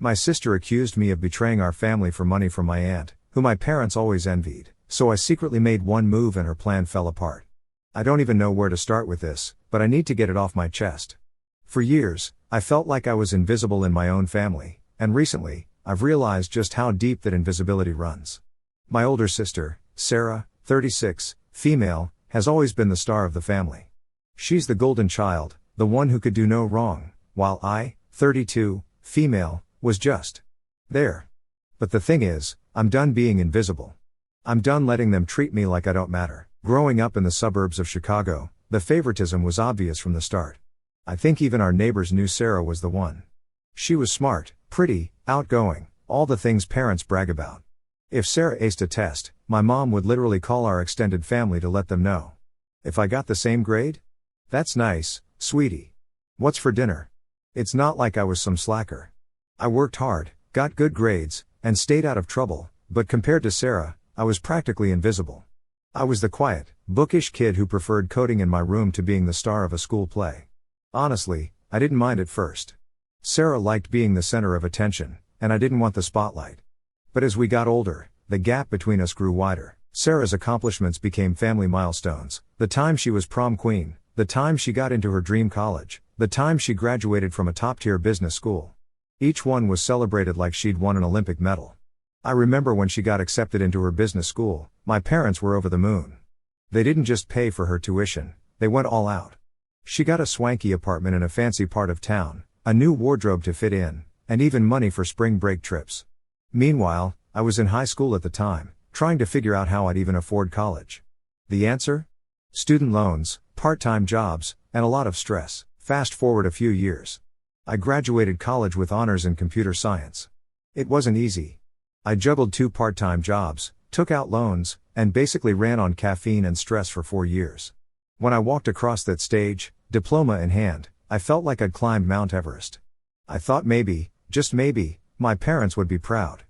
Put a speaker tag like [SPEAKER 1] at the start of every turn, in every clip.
[SPEAKER 1] My sister accused me of betraying our family for money from my aunt, who my parents always envied, so I secretly made one move and her plan fell apart. I don't even know where to start with this, but I need to get it off my chest. For years, I felt like I was invisible in my own family, and recently, I've realized just how deep that invisibility runs. My older sister, Sarah, 36, female, has always been the star of the family. She's the golden child, the one who could do no wrong, while I, 32, female, was just there. But the thing is, I'm done being invisible. I'm done letting them treat me like I don't matter. Growing up in the suburbs of Chicago, the favoritism was obvious from the start. I think even our neighbors knew Sarah was the one. She was smart, pretty, outgoing, all the things parents brag about. If Sarah aced a test, my mom would literally call our extended family to let them know. If I got the same grade? That's nice, sweetie. What's for dinner? It's not like I was some slacker. I worked hard, got good grades, and stayed out of trouble, but compared to Sarah, I was practically invisible. I was the quiet, bookish kid who preferred coding in my room to being the star of a school play. Honestly, I didn't mind at first. Sarah liked being the center of attention, and I didn't want the spotlight. But as we got older, the gap between us grew wider. Sarah's accomplishments became family milestones: the time she was prom queen, the time she got into her dream college, the time she graduated from a top-tier business school. Each one was celebrated like she'd won an Olympic medal. I remember when she got accepted into her business school, my parents were over the moon. They didn't just pay for her tuition, they went all out. She got a swanky apartment in a fancy part of town, a new wardrobe to fit in, and even money for spring break trips. Meanwhile, I was in high school at the time, trying to figure out how I'd even afford college. The answer? Student loans, part-time jobs, and a lot of stress. Fast forward a few years. I graduated college with honors in computer science. It wasn't easy. I juggled 2 part-time jobs, took out loans, and basically ran on caffeine and stress for 4 years. When I walked across that stage, diploma in hand, I felt like I'd climbed Mount Everest. I thought maybe, just maybe, my parents would be proud.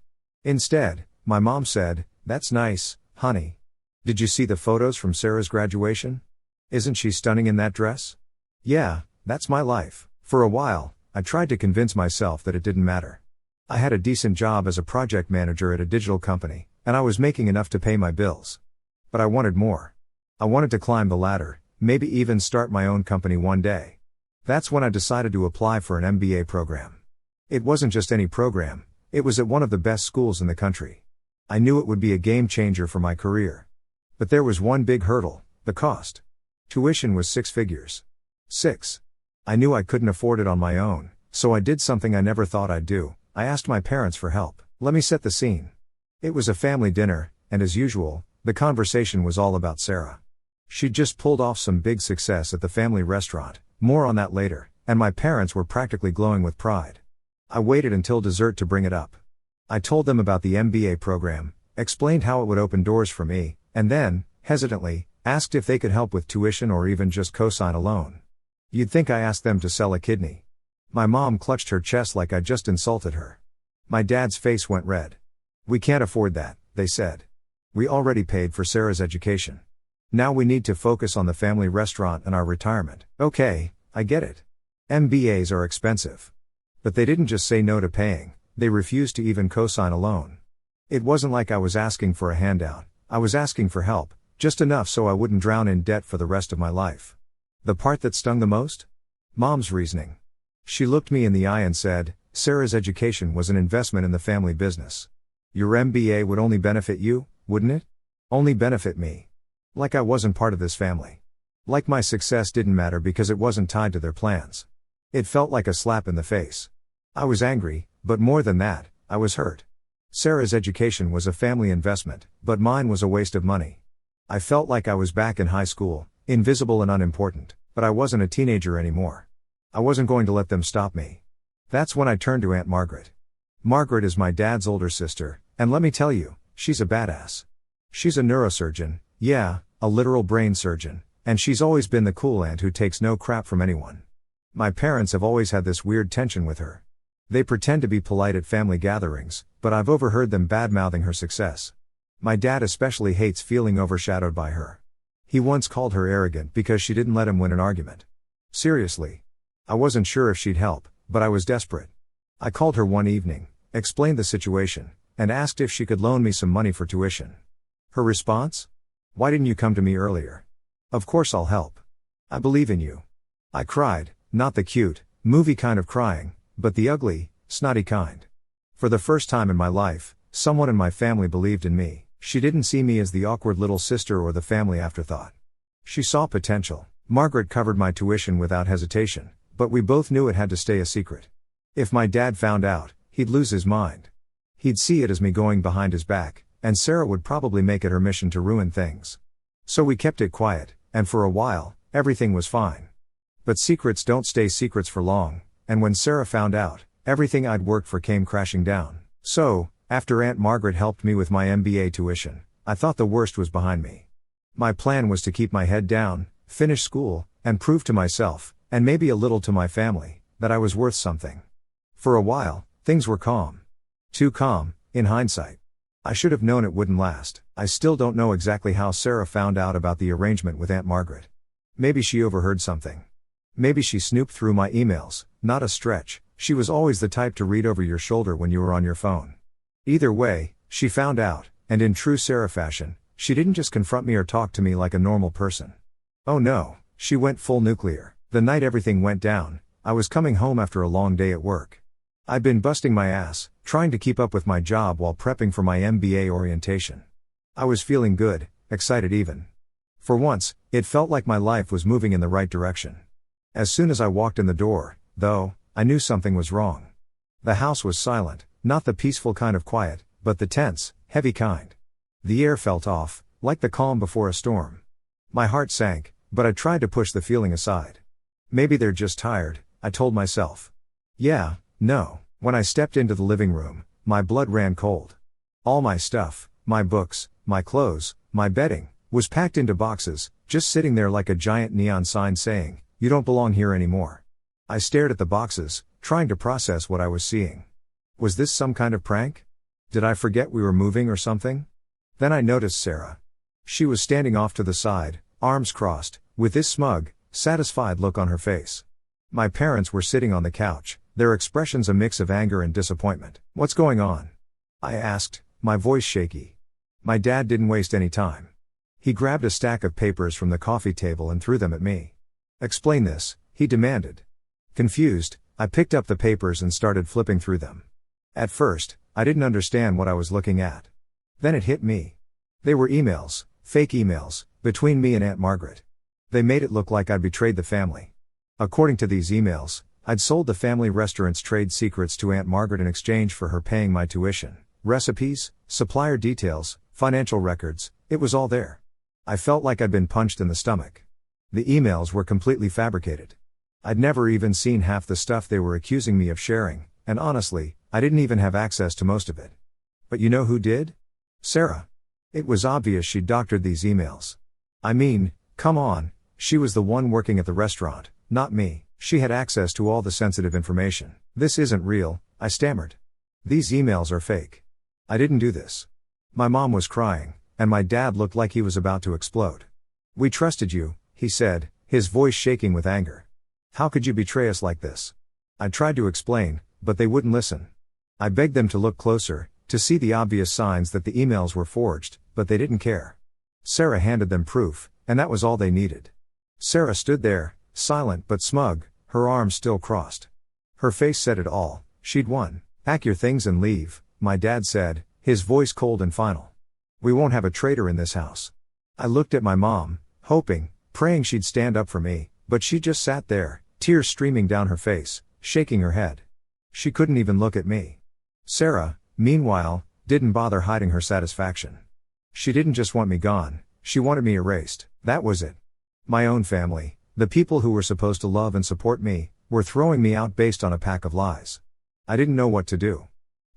[SPEAKER 1] Instead, my mom said, "That's nice, honey. Did you see the photos from Sarah's graduation? Isn't she stunning in that dress?" Yeah, that's my life. For a while, I tried to convince myself that it didn't matter. I had a decent job as a project manager at a digital company, and I was making enough to pay my bills. But I wanted more. I wanted to climb the ladder, maybe even start my own company one day. That's when I decided to apply for an MBA program. It wasn't just any program, it was at one of the best schools in the country. I knew it would be a game changer for my career. But there was one big hurdle: the cost. Tuition was 6 figures. 6. I knew I couldn't afford it on my own, so I did something I never thought I'd do. I asked my parents for help. Let me set the scene. It was a family dinner, and as usual, the conversation was all about Sarah. She'd just pulled off some big success at the family restaurant, more on that later, and my parents were practically glowing with pride. I waited until dessert to bring it up. I told them about the MBA program, explained how it would open doors for me, and then, hesitantly, asked if they could help with tuition or even just co-sign a loan. You'd think I asked them to sell a kidney. My mom clutched her chest like I'd just insulted her. My dad's face went red. "We can't afford that," they said. "We already paid for Sarah's education. Now we need to focus on the family restaurant and our retirement." Okay, I get it. MBAs are expensive. But they didn't just say no to paying, they refused to even co-sign a loan. It wasn't like I was asking for a handout, I was asking for help, just enough so I wouldn't drown in debt for the rest of my life. The part that stung the most? Mom's reasoning. She looked me in the eye and said, "Sarah's education was an investment in the family business. Your MBA would only benefit you, wouldn't it? Only benefit me. Like I wasn't part of this family. Like my success didn't matter because it wasn't tied to their plans." It felt like a slap in the face. I was angry, but more than that, I was hurt. Sarah's education was a family investment, but mine was a waste of money. I felt like I was back in high school, invisible and unimportant, but I wasn't a teenager anymore. I wasn't going to let them stop me. That's when I turned to Aunt Margaret. Margaret is my dad's older sister, and let me tell you, she's a badass. She's a neurosurgeon, yeah, a literal brain surgeon, and she's always been the cool aunt who takes no crap from anyone. My parents have always had this weird tension with her. They pretend to be polite at family gatherings, but I've overheard them bad-mouthing her success. My dad especially hates feeling overshadowed by her. He once called her arrogant because she didn't let him win an argument. Seriously. I wasn't sure if she'd help, but I was desperate. I called her one evening, explained the situation, and asked if she could loan me some money for tuition. Her response? "Why didn't you come to me earlier? Of course I'll help. I believe in you." I cried, not the cute, movie kind of crying, but the ugly, snotty kind. For the first time in my life, someone in my family believed in me. She didn't see me as the awkward little sister or the family afterthought. She saw potential. Margaret covered my tuition without hesitation, but we both knew it had to stay a secret. If my dad found out, he'd lose his mind. He'd see it as me going behind his back, and Sarah would probably make it her mission to ruin things. So we kept it quiet, and for a while, everything was fine. But secrets don't stay secrets for long, and when Sarah found out, everything I'd worked for came crashing down. So, after Aunt Margaret helped me with my MBA tuition, I thought the worst was behind me. My plan was to keep my head down, finish school, and prove to myself, and maybe a little to my family, that I was worth something. For a while, things were calm. Too calm, in hindsight. I should have known it wouldn't last. I still don't know exactly how Sarah found out about the arrangement with Aunt Margaret. Maybe she overheard something. Maybe she snooped through my emails, not a stretch. She was always the type to read over your shoulder when you were on your phone. Either way, she found out, and in true Sarah fashion, she didn't just confront me or talk to me like a normal person. Oh no, she went full nuclear. The night everything went down, I was coming home after a long day at work. I'd been busting my ass, trying to keep up with my job while prepping for my MBA orientation. I was feeling good, excited even. For once, it felt like my life was moving in the right direction. As soon as I walked in the door, though, I knew something was wrong. The house was silent, not the peaceful kind of quiet, but the tense, heavy kind. The air felt off, like the calm before a storm. My heart sank, but I tried to push the feeling aside. Maybe they're just tired, I told myself. Yeah, no. When I stepped into the living room, my blood ran cold. All my stuff, my books, my clothes, my bedding, was packed into boxes, just sitting there like a giant neon sign saying, "You don't belong here anymore." I stared at the boxes, trying to process what I was seeing. Was this some kind of prank? Did I forget we were moving or something? Then I noticed Sarah. She was standing off to the side, arms crossed, with this smug, satisfied look on her face. My parents were sitting on the couch, their expressions a mix of anger and disappointment. "What's going on?" I asked, my voice shaky. My dad didn't waste any time. He grabbed a stack of papers from the coffee table and threw them at me. "Explain this," he demanded. Confused, I picked up the papers and started flipping through them. At first, I didn't understand what I was looking at. Then it hit me. They were emails, fake emails, between me and Aunt Margaret. They made it look like I'd betrayed the family. According to these emails, I'd sold the family restaurant's trade secrets to Aunt Margaret in exchange for her paying my tuition. Recipes, supplier details, financial records, it was all there. I felt like I'd been punched in the stomach. The emails were completely fabricated. I'd never even seen half the stuff they were accusing me of sharing, and honestly, I didn't even have access to most of it. But you know who did? Sarah. It was obvious she'd doctored these emails. I mean, come on, she was the one working at the restaurant, not me. She had access to all the sensitive information. "This isn't real," I stammered. "These emails are fake. I didn't do this." My mom was crying, and my dad looked like he was about to explode. "We trusted you," he said, his voice shaking with anger. "How could you betray us like this?" I tried to explain, but they wouldn't listen. I begged them to look closer, to see the obvious signs that the emails were forged, but they didn't care. Sarah handed them proof, and that was all they needed. Sarah stood there, silent but smug, her arms still crossed. Her face said it all. She'd won. "Pack your things and leave," my dad said, his voice cold and final. "We won't have a traitor in this house." I looked at my mom, hoping, praying she'd stand up for me, but she just sat there, tears streaming down her face, shaking her head. She couldn't even look at me. Sarah, meanwhile, didn't bother hiding her satisfaction. She didn't just want me gone, she wanted me erased. That was it. My own family, the people who were supposed to love and support me, were throwing me out based on a pack of lies. I didn't know what to do.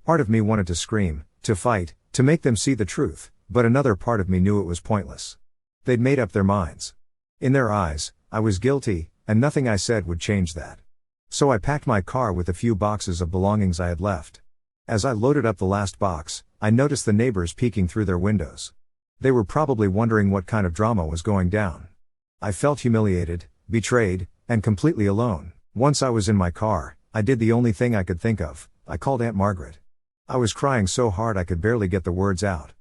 [SPEAKER 1] Part of me wanted to scream, to fight, to make them see the truth, but another part of me knew it was pointless. They'd made up their minds. In their eyes, I was guilty, and nothing I said would change that. So I packed my car with the few boxes of belongings I had left. As I loaded up the last box, I noticed the neighbors peeking through their windows. They were probably wondering what kind of drama was going down. I felt humiliated, betrayed, and completely alone. Once I was in my car, I did the only thing I could think of, I called Aunt Margaret. I was crying so hard I could barely get the words out.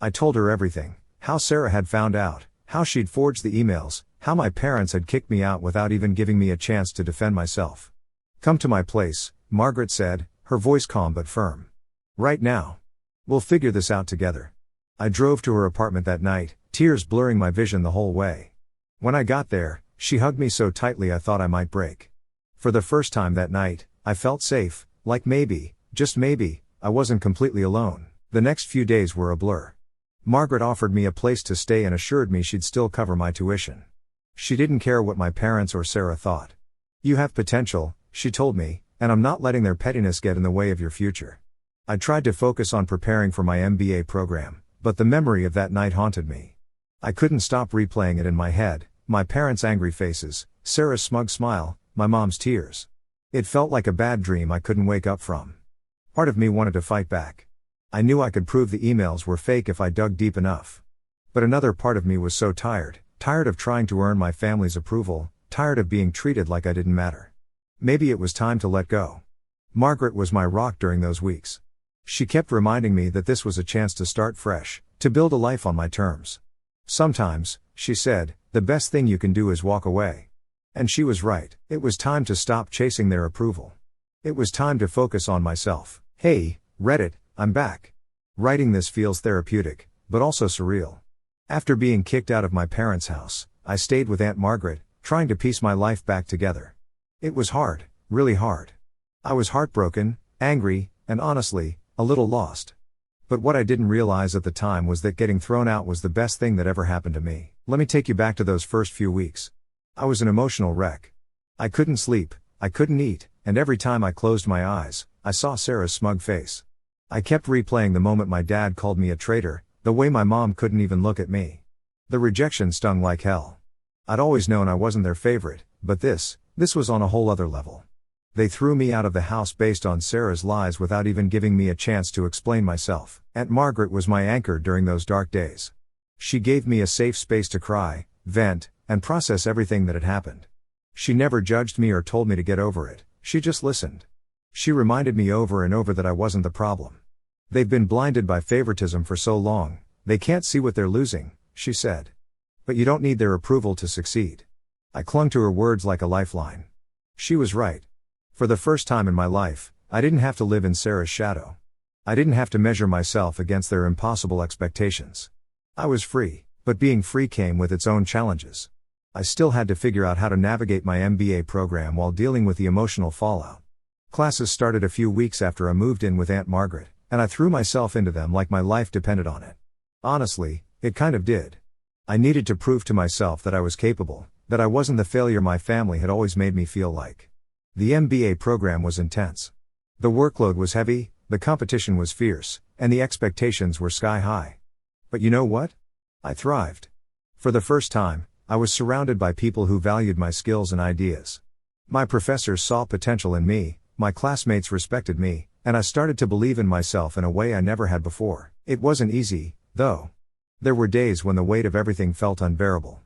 [SPEAKER 1] I told her everything, how Sarah had found out, how she'd forged the emails, how my parents had kicked me out without even giving me a chance to defend myself. "Come to my place," Margaret said, her voice calm but firm. "Right now. We'll figure this out together." I drove to her apartment that night, tears blurring my vision the whole way. When I got there, she hugged me so tightly I thought I might break. For the first time that night, I felt safe, like maybe, just maybe, I wasn't completely alone. The next few days were a blur. Margaret offered me a place to stay and assured me she'd still cover my tuition. She didn't care what my parents or Sarah thought. "You have potential," she told me, "and I'm not letting their pettiness get in the way of your future." I tried to focus on preparing for my MBA program, but the memory of that night haunted me. I couldn't stop replaying it in my head, my parents' angry faces, Sarah's smug smile, my mom's tears. It felt like a bad dream I couldn't wake up from. Part of me wanted to fight back. I knew I could prove the emails were fake if I dug deep enough. But another part of me was so tired of trying to earn my family's approval, tired of being treated like I didn't matter. Maybe it was time to let go. Margaret was my rock during those weeks. She kept reminding me that this was a chance to start fresh, to build a life on my terms. "Sometimes," she said, "the best thing you can do is walk away." And she was right. It was time to stop chasing their approval. It was time to focus on myself. Hey, Reddit, I'm back. Writing this feels therapeutic, but also surreal. After being kicked out of my parents' house, I stayed with Aunt Margaret, trying to piece my life back together. It was hard, really hard. I was heartbroken, angry, and honestly, a little lost. But what I didn't realize at the time was that getting thrown out was the best thing that ever happened to me. Let me take you back to those first few weeks. I was an emotional wreck. I couldn't sleep, I couldn't eat, and every time I closed my eyes, I saw Sarah's smug face. I kept replaying the moment my dad called me a traitor, the way my mom couldn't even look at me. The rejection stung like hell. I'd always known I wasn't their favorite, but this was on a whole other level. They threw me out of the house based on Sarah's lies without even giving me a chance to explain myself. Aunt Margaret was my anchor during those dark days. She gave me a safe space to cry, vent, and process everything that had happened. She never judged me or told me to get over it, she just listened. She reminded me over and over that I wasn't the problem. "They've been blinded by favoritism for so long, they can't see what they're losing," she said. "But you don't need their approval to succeed." I clung to her words like a lifeline. She was right. For the first time in my life, I didn't have to live in Sarah's shadow. I didn't have to measure myself against their impossible expectations. I was free, but being free came with its own challenges. I still had to figure out how to navigate my MBA program while dealing with the emotional fallout. Classes started a few weeks after I moved in with Aunt Margaret, and I threw myself into them like my life depended on it. Honestly, it kind of did. I needed to prove to myself that I was capable, that I wasn't the failure my family had always made me feel like. The MBA program was intense. The workload was heavy, the competition was fierce, and the expectations were sky high. But you know what? I thrived. For the first time, I was surrounded by people who valued my skills and ideas. My professors saw potential in me, my classmates respected me, and I started to believe in myself in a way I never had before. It wasn't easy, though. There were days when the weight of everything felt unbearable.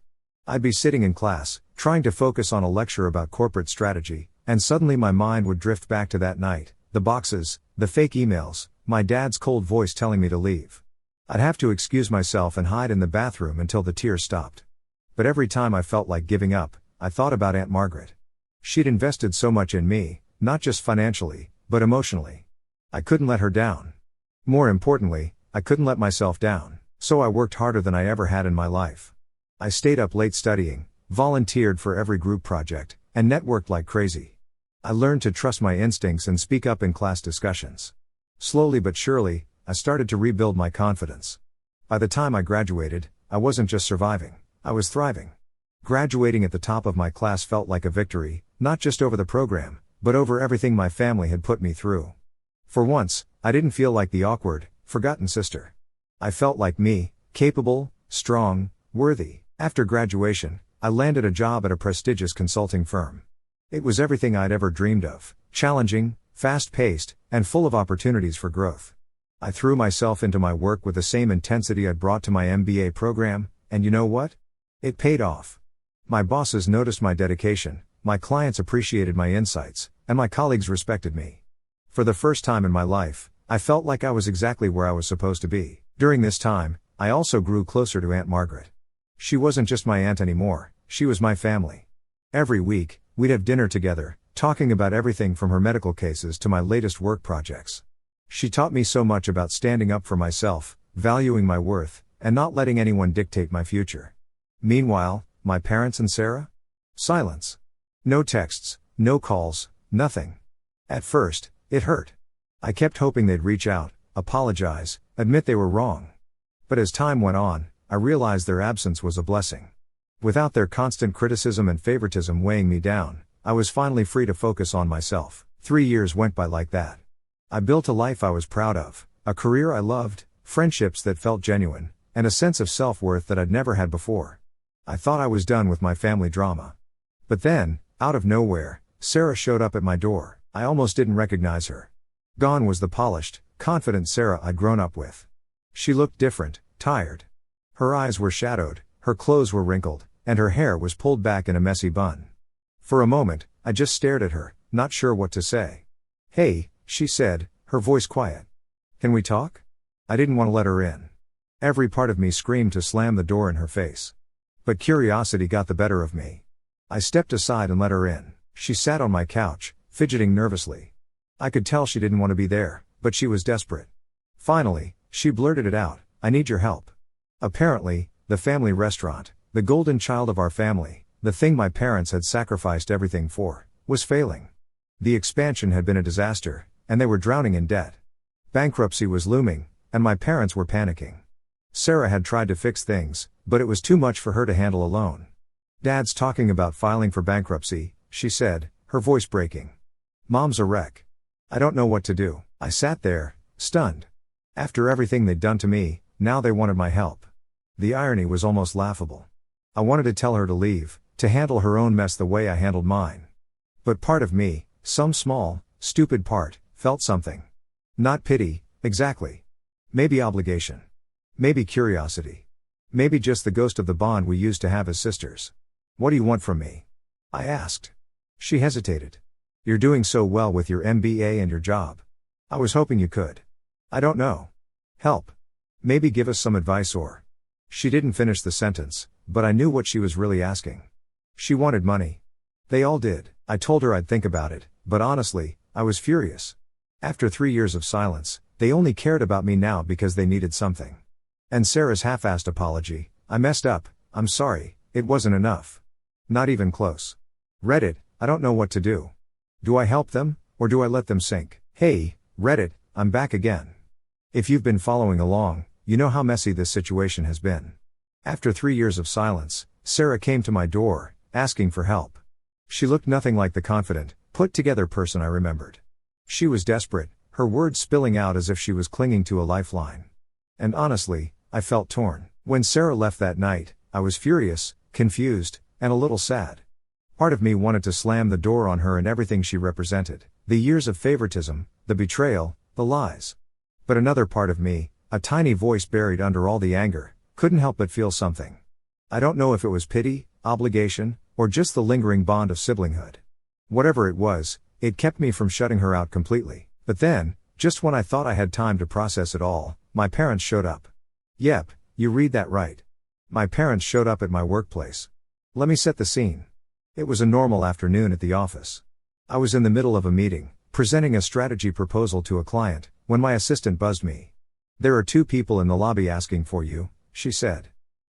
[SPEAKER 1] I'd be sitting in class, trying to focus on a lecture about corporate strategy, and suddenly my mind would drift back to that night, the boxes, the fake emails, my dad's cold voice telling me to leave. I'd have to excuse myself and hide in the bathroom until the tears stopped. But every time I felt like giving up, I thought about Aunt Margaret. She'd invested so much in me, not just financially, but emotionally. I couldn't let her down. More importantly, I couldn't let myself down, so I worked harder than I ever had in my life. I stayed up late studying, volunteered for every group project, and networked like crazy. I learned to trust my instincts and speak up in class discussions. Slowly but surely, I started to rebuild my confidence. By the time I graduated, I wasn't just surviving, I was thriving. Graduating at the top of my class felt like a victory, not just over the program, but over everything my family had put me through. For once, I didn't feel like the awkward, forgotten sister. I felt like me, capable, strong, worthy. After graduation, I landed a job at a prestigious consulting firm. It was everything I'd ever dreamed of, challenging, fast-paced, and full of opportunities for growth. I threw myself into my work with the same intensity I'd brought to my MBA program, and you know what? It paid off. My bosses noticed my dedication, my clients appreciated my insights, and my colleagues respected me. For the first time in my life, I felt like I was exactly where I was supposed to be. During this time, I also grew closer to Aunt Margaret. She wasn't just my aunt anymore, she was my family. Every week, we'd have dinner together, talking about everything from her medical cases to my latest work projects. She taught me so much about standing up for myself, valuing my worth, and not letting anyone dictate my future. Meanwhile, my parents and Sarah? Silence. No texts, no calls, nothing. At first, it hurt. I kept hoping they'd reach out, apologize, admit they were wrong. But as time went on, I realized their absence was a blessing. Without their constant criticism and favoritism weighing me down, I was finally free to focus on myself. 3 years went by like that. I built a life I was proud of, a career I loved, friendships that felt genuine, and a sense of self-worth that I'd never had before. I thought I was done with my family drama. But then, out of nowhere, Sarah showed up at my door. I almost didn't recognize her. Gone was the polished, confident Sarah I'd grown up with. She looked different, tired. Her eyes were shadowed, her clothes were wrinkled, and her hair was pulled back in a messy bun. For a moment, I just stared at her, not sure what to say. "Hey," she said, her voice quiet. "Can we talk?" I didn't want to let her in. Every part of me screamed to slam the door in her face. But curiosity got the better of me. I stepped aside and let her in. She sat on my couch, fidgeting nervously. I could tell she didn't want to be there, but she was desperate. Finally, she blurted it out, "I need your help." Apparently, the family restaurant, the golden child of our family, the thing my parents had sacrificed everything for, was failing. The expansion had been a disaster, and they were drowning in debt. Bankruptcy was looming, and my parents were panicking. Sarah had tried to fix things, but it was too much for her to handle alone. "Dad's talking about filing for bankruptcy," she said, her voice breaking. "Mom's a wreck. I don't know what to do." I sat there, stunned. After everything they'd done to me, now they wanted my help. The irony was almost laughable. I wanted to tell her to leave, to handle her own mess the way I handled mine. But part of me, some small, stupid part, felt something. Not pity, exactly. Maybe obligation. Maybe curiosity. Maybe just the ghost of the bond we used to have as sisters. "What do you want from me?" I asked. She hesitated. "You're doing so well with your MBA and your job. I was hoping you could. I don't know. Help. Maybe give us some advice or..." She didn't finish the sentence, but I knew what she was really asking. She wanted money. They all did. I told her I'd think about it, but honestly, I was furious. After 3 years of silence, they only cared about me now because they needed something. And Sarah's half-assed apology, "I messed up, I'm sorry, it wasn't enough." Not even close. Reddit, I don't know what to do. Do I help them, or do I let them sink? Hey, Reddit, I'm back again. If you've been following along, you know how messy this situation has been. After 3 years of silence, Sarah came to my door, asking for help. She looked nothing like the confident, put-together person I remembered. She was desperate, her words spilling out as if she was clinging to a lifeline. And honestly, I felt torn. When Sarah left that night, I was furious, confused, and a little sad. Part of me wanted to slam the door on her and everything she represented, the years of favoritism, the betrayal, the lies. But another part of me, a tiny voice buried under all the anger, couldn't help but feel something. I don't know if it was pity, obligation, or just the lingering bond of siblinghood. Whatever it was, it kept me from shutting her out completely. But then, just when I thought I had time to process it all, my parents showed up. Yep, you read that right. My parents showed up at my workplace. Let me set the scene. It was a normal afternoon at the office. I was in the middle of a meeting, presenting a strategy proposal to a client, when my assistant buzzed me. "There are 2 people in the lobby asking for you," she said.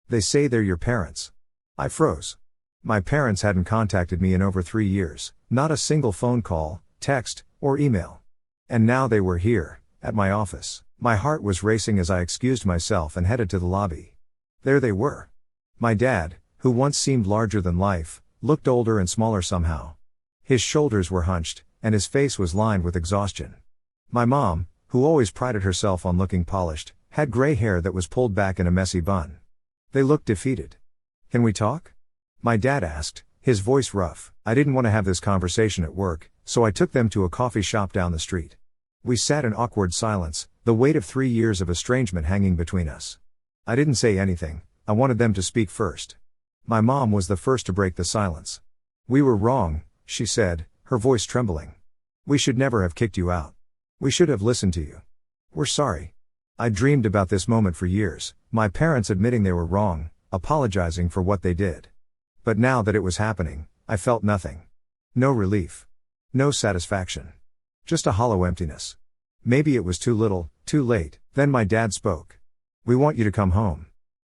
[SPEAKER 1] "They say they're your parents." I froze. My parents hadn't contacted me in over 3 years, not a single phone call, text, or email. And now they were here, at my office. My heart was racing as I excused myself and headed to the lobby. There they were. My dad, who once seemed larger than life, looked older and smaller somehow. His shoulders were hunched, and his face was lined with exhaustion. My mom, who always prided herself on looking polished, had gray hair that was pulled back in a messy bun. They looked defeated. "Can we talk?" my dad asked, his voice rough. I didn't want to have this conversation at work, so I took them to a coffee shop down the street. We sat in awkward silence, the weight of 3 years of estrangement hanging between us. I didn't say anything, I wanted them to speak first. My mom was the first to break the silence. "We were wrong," she said, her voice trembling. "We should never have kicked you out. We should have listened to you. We're sorry. I dreamed about this moment for years, my parents admitting they were wrong, apologizing for what they did. But now that it was happening, I felt nothing. No relief. No satisfaction. Just a hollow emptiness. Maybe it was too little, too late. Then my dad spoke. We want you to come home.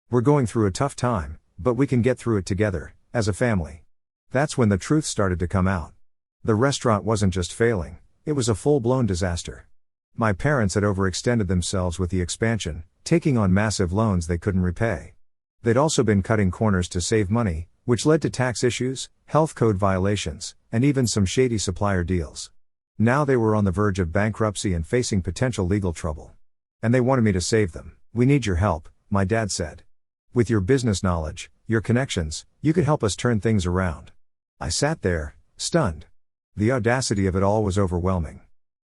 [SPEAKER 1] We're going through a tough time, but we can get through it together, as a family. That's when the truth started to come out. The restaurant wasn't just failing, it was a full-blown disaster. My parents had overextended themselves with the expansion, taking on massive loans they couldn't repay. They'd also been cutting corners to save money, which led to tax issues, health code violations, and even some shady supplier deals. Now they were on the verge of bankruptcy and facing potential legal trouble. And they wanted me to save them. We need your help, my dad said. With your business knowledge, your connections, you could help us turn things around. I sat there, stunned. The audacity of it all was overwhelming.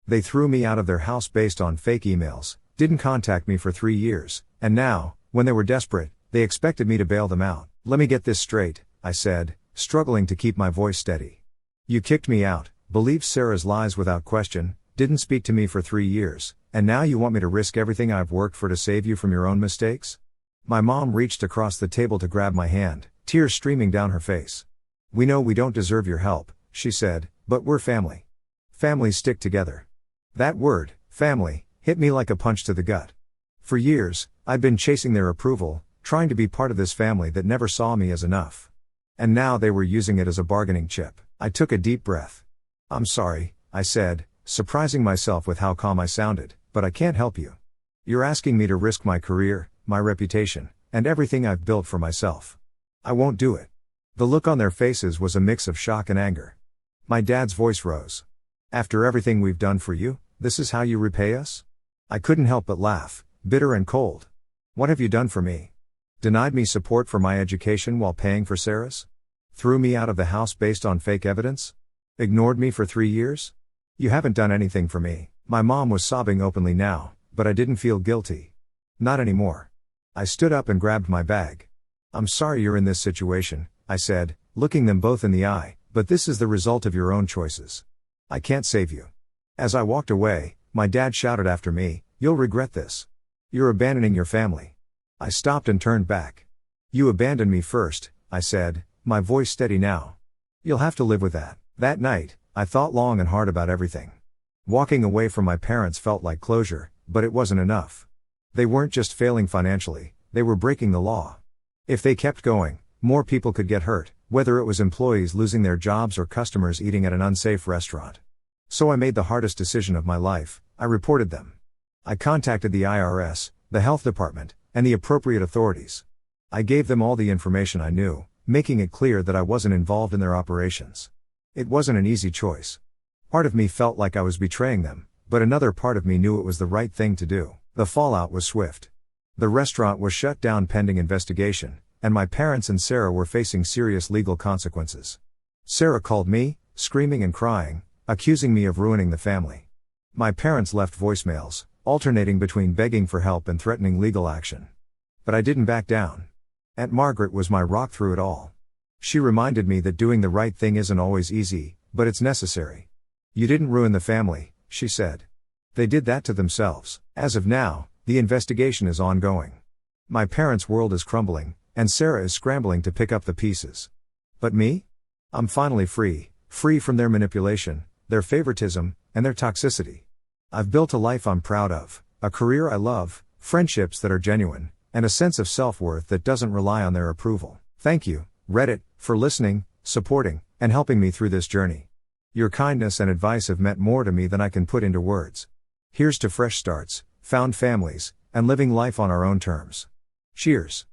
[SPEAKER 1] They threw me out of their house based on fake emails, didn't contact me for 3 years, and now, when they were desperate, they expected me to bail them out. Let me get this straight, I said, struggling to keep my voice steady. You kicked me out, believed Sarah's lies without question, didn't speak to me for 3 years, and now you want me to risk everything I've worked for to save you from your own mistakes? My mom reached across the table to grab my hand, tears streaming down her face. We know we don't deserve your help, she said, but we're family. Families stick together. That word, family, hit me like a punch to the gut. For years, I'd been chasing their approval, trying to be part of this family that never saw me as enough. And now they were using it as a bargaining chip. I took a deep breath. I'm sorry, I said, surprising myself with how calm I sounded, but I can't help you. You're asking me to risk my career, my reputation, and everything I've built for myself. I won't do it. The look on their faces was a mix of shock and anger. My dad's voice rose. After everything we've done for you, this is how you repay us? I couldn't help but laugh, bitter and cold. What have you done for me? Denied me support for my education while paying for Sarah's? Threw me out of the house based on fake evidence? Ignored me for 3 years? You haven't done anything for me. My mom was sobbing openly now, but I didn't feel guilty. Not anymore. I stood up and grabbed my bag. I'm sorry you're in this situation, I said, looking them both in the eye, but this is the result of your own choices. I can't save you. As I walked away, my dad shouted after me, you'll regret this. You're abandoning your family. I stopped and turned back. You abandoned me first, I said, my voice steady now. You'll have to live with that. That night, I thought long and hard about everything. Walking away from my parents felt like closure, but it wasn't enough. They weren't just failing financially, they were breaking the law. If they kept going, more people could get hurt, whether it was employees losing their jobs or customers eating at an unsafe restaurant. So I made the hardest decision of my life, I reported them. I contacted the IRS, the health department, and the appropriate authorities. I gave them all the information I knew, making it clear that I wasn't involved in their operations. It wasn't an easy choice. Part of me felt like I was betraying them, but another part of me knew it was the right thing to do. The fallout was swift. The restaurant was shut down pending investigation, and my parents and Sarah were facing serious legal consequences. Sarah called me, screaming and crying, accusing me of ruining the family. My parents left voicemails, alternating between begging for help and threatening legal action. But I didn't back down. Aunt Margaret was my rock through it all. She reminded me that doing the right thing isn't always easy, but it's necessary. You didn't ruin the family, she said. They did that to themselves. As of now, the investigation is ongoing. My parents' world is crumbling, and Sarah is scrambling to pick up the pieces. But me? I'm finally free from their manipulation, their favoritism, and their toxicity. I've built a life I'm proud of, a career I love, friendships that are genuine, and a sense of self-worth that doesn't rely on their approval. Thank you, Reddit, for listening, supporting, and helping me through this journey. Your kindness and advice have meant more to me than I can put into words. Here's to fresh starts, found families, and living life on our own terms. Cheers.